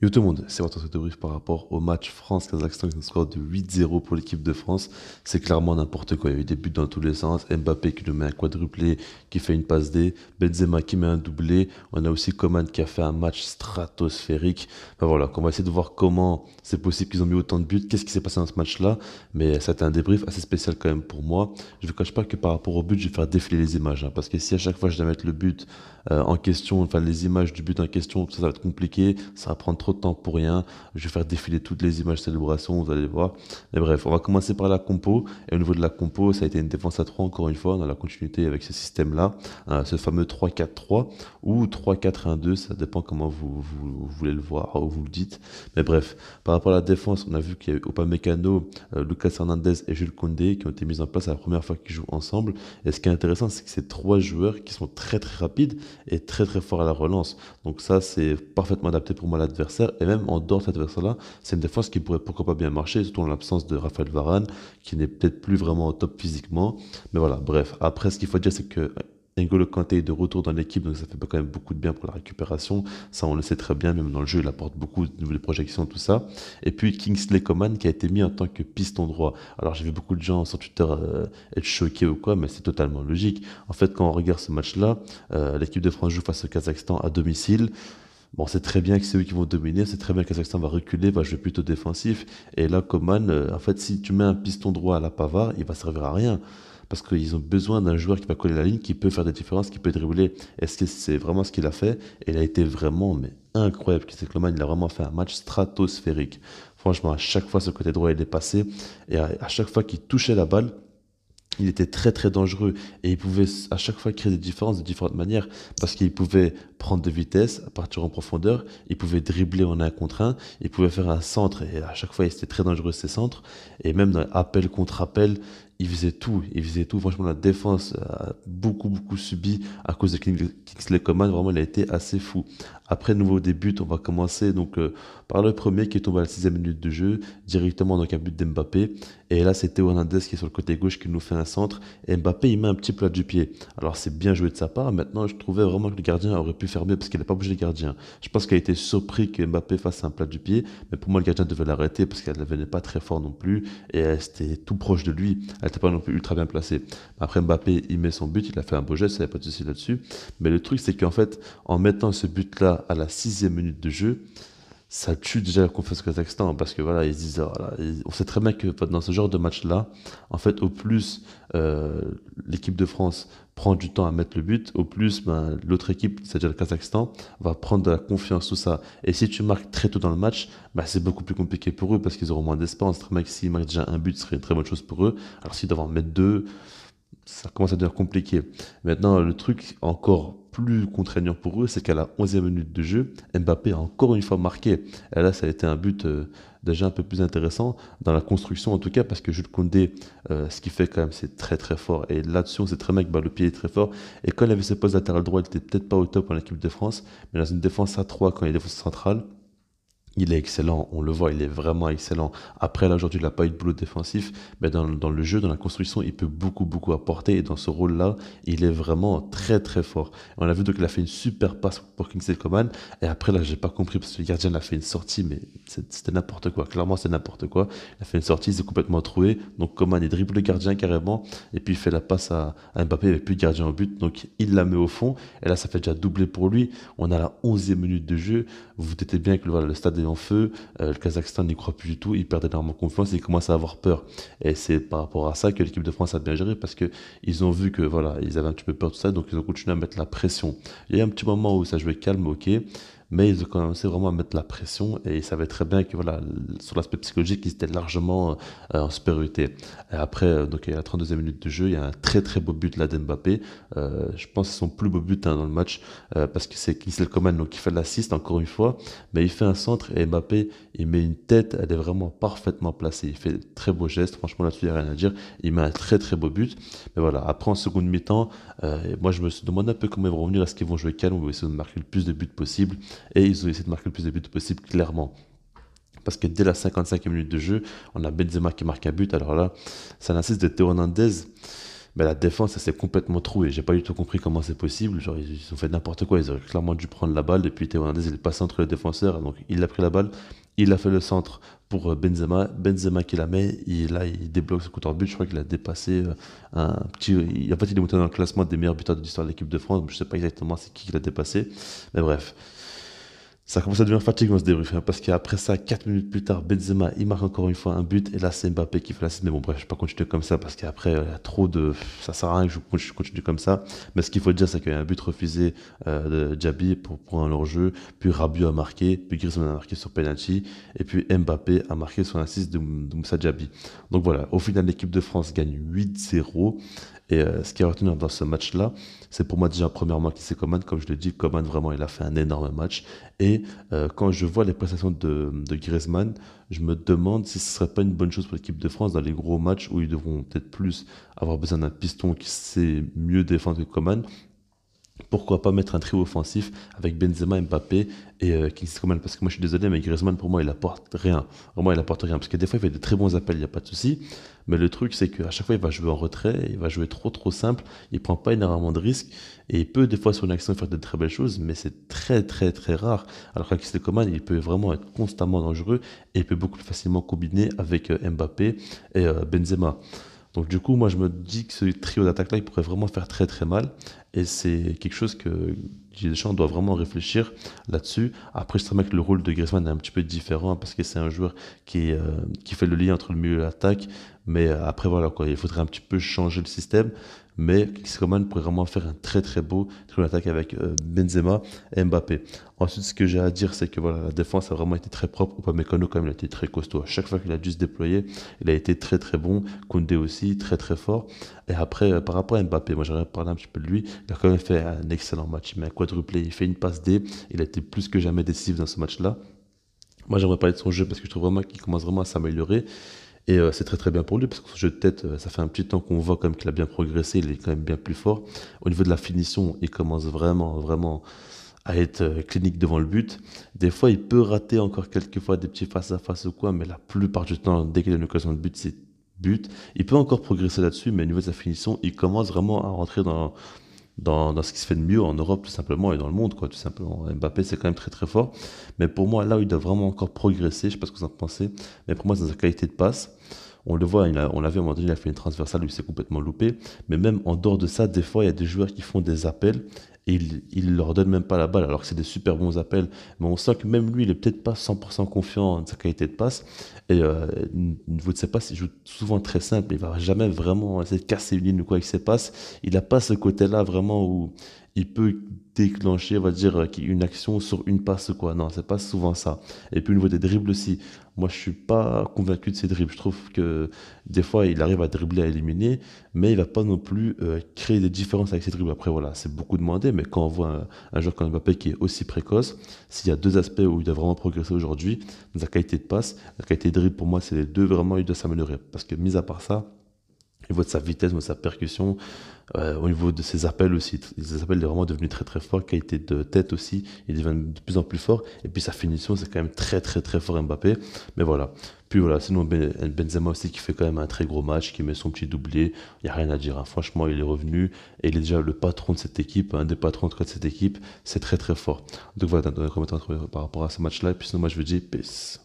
Yo tout le monde, c'est votre débrief par rapport au match France-Kazakhstan avec un score de 8-0 pour l'équipe de France. C'est clairement n'importe quoi. Il y a eu des buts dans tous les sens. Mbappé qui nous met un quadruplé, qui fait une passe D. Benzema qui met un doublé. On a aussi Coman qui a fait un match stratosphérique. Enfin voilà, on va essayer de voir comment c'est possible qu'ils ont mis autant de buts. Qu'est-ce qui s'est passé dans ce match-là? Mais c'était un débrief assez spécial quand même pour moi. Je ne vous cache pas que par rapport au but, je vais faire défiler les images, hein, parce que si à chaque fois je dois mettre le but en question, enfin les images du but en question, ça va être compliqué, ça va prendre trop de temps pour rien. Je vais faire défiler toutes les images de célébration, vous allez voir. Mais bref, on va commencer par la compo. Et au niveau de la compo, ça a été une défense à 3 encore une fois, dans la continuité avec ce système-là, ce fameux 3-4-3 ou 3-4-1-2, ça dépend comment vous voulez le voir ou vous le dites. Mais bref, par rapport à la défense, on a vu qu'il y a eu Upamecano, Lucas Hernandez et Jules Koundé qui ont été mis en place à la première fois qu'ils jouent ensemble. Et ce qui est intéressant, c'est que c'est trois joueurs qui sont très très rapides et très très forts à la relance. Donc ça, c'est parfaitement adapté pour moi à l'adversaire. Et même en dehors de cet adversaire-là, c'est une défense qui pourrait pourquoi pas bien marcher, surtout en l'absence de Raphaël Varane, qui n'est peut-être plus vraiment au top physiquement. Mais voilà, bref. Après, ce qu'il faut dire, c'est que N'Golo Kanté est de retour dans l'équipe, donc ça fait quand même beaucoup de bien pour la récupération. Ça, on le sait très bien, même dans le jeu, il apporte beaucoup de nouvelles projections, tout ça. Et puis Kingsley Coman qui a été mis en tant que piston droit. Alors j'ai vu beaucoup de gens sur Twitter être choqués ou quoi, mais c'est totalement logique. En fait, quand on regarde ce match-là, l'équipe de France joue face au Kazakhstan à domicile. Bon, c'est très bien que c'est eux qui vont dominer, c'est très bien que le Kazakhstan va reculer, va jouer plutôt défensif. Et là, Coman, en fait, si tu mets un piston droit à la Pavard, il va servir à rien. Parce qu'ils ont besoin d'un joueur qui va coller la ligne, qui peut faire des différences, qui peut dribbler. Est-ce que c'est vraiment ce qu'il a fait? Et il a été vraiment mais incroyable. C'est que Coman, il a vraiment fait un match stratosphérique. Franchement, à chaque fois, ce côté droit, il est passé. Et à chaque fois qu'il touchait la balle, il était très très dangereux et il pouvait à chaque fois créer des différences de différentes manières parce qu'il pouvait prendre de vitesse, partir en profondeur, il pouvait dribbler en un contre un, il pouvait faire un centre et à chaque fois il était très dangereux ces centres et même dans appel contre appel, il faisait tout, il faisait tout. Franchement, la défense a beaucoup subi à cause de Kingsley Coman. Vraiment, il a été assez fou. Après, nouveau début, on va commencer donc par le premier qui est tombé à la 6e minute de jeu, directement donc un but d'Mbappé. Et là, c'est Théo Hernandez qui est sur le côté gauche qui nous fait un centre. Et Mbappé, il met un petit plat du pied. Alors, c'est bien joué de sa part. Maintenant, je trouvais vraiment que le gardien aurait pu faire mieux parce qu'il n'a pas bougé le gardien. Je pense qu'il a été surpris que Mbappé fasse un plat du pied. Mais pour moi, le gardien devait l'arrêter parce qu'elle ne venait pas très fort non plus. Et c'était tout proche de lui. Elle n'était pas non plus ultra bien placée. Après, Mbappé, il met son but. Il a fait un beau geste. Il n'y a pas de souci là-dessus. Mais le truc, c'est qu'en fait, en mettant ce but-là à la 6e minute de jeu, ça tue déjà la confiance au Kazakhstan parce que voilà, ils se disent, ah, voilà, on sait très bien que dans ce genre de match-là, en fait, au plus euh, l'équipe de France prend du temps à mettre le but, au plus ben, l'autre équipe, c'est-à-dire le Kazakhstan, va prendre de la confiance, tout ça. Et si tu marques très tôt dans le match, ben, c'est beaucoup plus compliqué pour eux parce qu'ils auront moins d'espace. Très bien que s'ils marquent déjà un but, ce serait une très bonne chose pour eux. Alors s'ils doivent en mettre deux, ça commence à devenir compliqué. Maintenant, le truc encore plus contraignant pour eux, c'est qu'à la 11e minute de jeu, Mbappé a encore une fois marqué. Et là, ça a été un but déjà un peu plus intéressant, dans la construction en tout cas, parce que Jules Koundé, ce qu'il fait quand même, c'est très très fort. Et là-dessus, on sait très bien que bah, le pied est très fort. Et quand il avait ses postes latéral droit, il était peut-être pas au top en équipe de France, mais dans une défense à 3 quand il est défense centrale, il est excellent, on le voit, il est vraiment excellent. Après, là, aujourd'hui, il n'a pas eu de boulot défensif, mais dans le jeu, dans la construction, il peut beaucoup apporter. Et dans ce rôle-là, il est vraiment très, très fort. Et on a vu donc qu'il a fait une super passe pour Kingsley Coman. Et après, là, j'ai pas compris parce que le gardien a fait une sortie, mais c'était n'importe quoi. Clairement, c'est n'importe quoi. Il a fait une sortie, il s'est complètement troué. Donc, Coman, il dribble le gardien carrément. Et puis, il fait la passe à Mbappé, il n'y avait plus de gardien au but. Donc, il la met au fond. Et là, ça fait déjà doubler pour lui. On a la 11e minute de jeu. Vous vous doutez bien que voilà, le stade est en feu, le Kazakhstan n'y croit plus du tout, il perd énormément confiance et il commence à avoir peur. Et c'est par rapport à ça que l'équipe de France a bien géré parce que ils ont vu que voilà, ils avaient un petit peu peur de ça, donc ils ont continué à mettre la pression. Il y a eu un petit moment où ça jouait calme, ok, mais ils ont commencé vraiment à mettre la pression et ils savaient très bien que voilà, sur l'aspect psychologique, ils étaient largement en supériorité. Et après, donc il y a la 32e minute de jeu, il y a un très beau but là d'Mbappé. Je pense que c'est son plus beau but hein, dans le match parce que c'est Kingsley Coman donc, qui fait l'assist encore une fois, mais il fait un centre et Mbappé, il met une tête, elle est vraiment parfaitement placée. Il fait de très beaux gestes, franchement là-dessus, il n'y a rien à dire. Il met un très beau but. Mais voilà, après en seconde mi-temps, moi je me suis demandé un peu comment ils vont revenir, est-ce qu'ils vont jouer calme ou essayer de marquer le plus de buts possible. Et ils ont essayé de marquer le plus de buts possible, clairement. Parce que dès la 55e minute de jeu, on a Benzema qui marque un but. Alors là, c'est un assist de Théo Hernandez. Mais la défense, ça s'est complètement troué. J'ai pas du tout compris comment c'est possible. Genre, ils ont fait n'importe quoi. Ils auraient clairement dû prendre la balle. Et puis Théo Hernandez, il est passé entre les défenseurs. Donc, il a pris la balle. Il a fait le centre pour Benzema. Benzema qui la met. Là, il débloque ce coup de but. Je crois qu'il a dépassé un petit. En fait, il est monté dans le classement des meilleurs buteurs de l'histoire de l'équipe de France. Je sais pas exactement c'est qui l'a dépassé. Mais bref. Ça commence à devenir fatigant ce débrief, hein, parce qu'après ça, 4 minutes plus tard, Benzema, il marque encore une fois un but, et là c'est Mbappé qui fait l'assist. Mais bon, bref, je ne vais pas continuer comme ça, parce qu'après, il y a trop de. Ça sert à rien que je continue comme ça. Mais ce qu'il faut dire, c'est qu'il y a un but refusé de Diaby pour un hors-jeu, puis Rabiot a marqué, puis Griezmann a marqué sur penalty, et puis Mbappé a marqué sur l'assist de Moussa Diaby. Donc voilà, au final, l'équipe de France gagne 8-0. Et ce qui est retenu dans ce match-là, c'est pour moi déjà premièrement qui c'est Coman. Comme je l'ai dit, Coman vraiment il a fait un énorme match. Et quand je vois les prestations de Griezmann, je me demande si ce serait pas une bonne chose pour l'équipe de France dans les gros matchs où ils devront peut-être plus avoir besoin d'un piston qui sait mieux défendre que Coman. Pourquoi pas mettre un trio offensif avec Benzema, Mbappé et Kingsley Coman? Parce que moi je suis désolé, mais Griezmann pour moi il apporte rien. Vraiment il apporte rien. Parce que des fois il fait de très bons appels, il n'y a pas de souci. Mais le truc c'est qu'à chaque fois il va jouer en retrait, il va jouer trop simple, il prend pas énormément de risques. Et il peut des fois sur une action faire de très belles choses, mais c'est très rare. Alors qu'un Kingsley Coman il peut vraiment être constamment dangereux et il peut beaucoup plus facilement combiner avec Mbappé et Benzema. Donc du coup, moi je me dis que ce trio d'attaque-là, il pourrait vraiment faire très mal. Et c'est quelque chose que Didier Deschamps doit vraiment réfléchir là-dessus. Après, je sais bien que le rôle de Griezmann est un petit peu différent parce que c'est un joueur qui fait le lien entre le milieu et l'attaque. Mais après, voilà, quoi, il faudrait un petit peu changer le système. Mais Coman pourrait vraiment faire un très beau trio d'attaque avec Benzema et Mbappé. Ensuite, ce que j'ai à dire, c'est que voilà, la défense a vraiment été très propre. Upamecano, quand même, il a été très costaud. À chaque fois qu'il a dû se déployer, il a été très bon. Koundé aussi, très fort. Et après, par rapport à Mbappé, moi j'aimerais parler un petit peu de lui. Il a quand même fait un excellent match. Il met un quadruplé, il fait une passe D. Il a été plus que jamais décisif dans ce match-là. Moi j'aimerais parler de son jeu parce que je trouve vraiment qu'il commence vraiment à s'améliorer. Et c'est très bien pour lui parce que son jeu de tête, ça fait un petit temps qu'on voit quand même qu'il a bien progressé. Il est quand même bien plus fort. Au niveau de la finition, il commence vraiment à être clinique devant le but. Des fois, il peut rater encore quelques fois des petits face-à-face ou quoi, mais la plupart du temps, dès qu'il a une occasion de but, c'est but. Il peut encore progresser là-dessus, mais au niveau de sa finition, il commence vraiment à rentrer dans ce qui se fait de mieux en Europe, tout simplement, et dans le monde, quoi, tout simplement. Mbappé, c'est quand même très fort. Mais pour moi, là où il doit vraiment encore progresser, je sais pas ce que vous en pensez, mais pour moi, c'est dans sa qualité de passe. On le voit, on l'a vu à un moment donné, il a fait une transversale où il s'est complètement loupé. Mais même en dehors de ça, des fois, il y a des joueurs qui font des appels et il leur donne même pas la balle, alors que c'est des super bons appels. Mais on sent que même lui, il est peut-être pas 100% confiant en sa qualité de passe. Et au niveau de ses passes, il joue souvent très simple. Il va jamais vraiment essayer de casser une ligne ou quoi avec ses passes. Il n'a pas ce côté-là vraiment où il peut déclencher, on va dire, une action sur une passe, quoi. Non, c'est pas souvent ça. Et puis au niveau des dribbles aussi, moi je suis pas convaincu de ses dribbles. Je trouve que des fois il arrive à dribbler, à éliminer, mais il va pas non plus créer des différences avec ses dribbles. Après voilà, c'est beaucoup demandé, mais quand on voit un joueur comme Mbappé qui est aussi précoce, s'il y a deux aspects où il doit vraiment progresser aujourd'hui, dans sa qualité de passe, la qualité de dribble pour moi c'est les deux vraiment, il doit s'améliorer. Parce que mis à part ça, au niveau de sa vitesse, au niveau de sa percussion, au niveau de ses appels aussi. Ses appels, il est vraiment devenu très fort. Qualité de tête aussi, il devient de plus en plus fort. Et puis sa finition, c'est quand même très fort Mbappé. Mais voilà. Puis voilà, sinon Benzema aussi qui fait quand même un très gros match, qui met son petit doublé. Il n'y a rien à dire, hein. Franchement, il est revenu et il est déjà le patron de cette équipe, un des patrons en tout cas de cette équipe. C'est très fort. Donc voilà, dans les commentaires par rapport à ce match-là. Et puis sinon, moi je vous dis peace.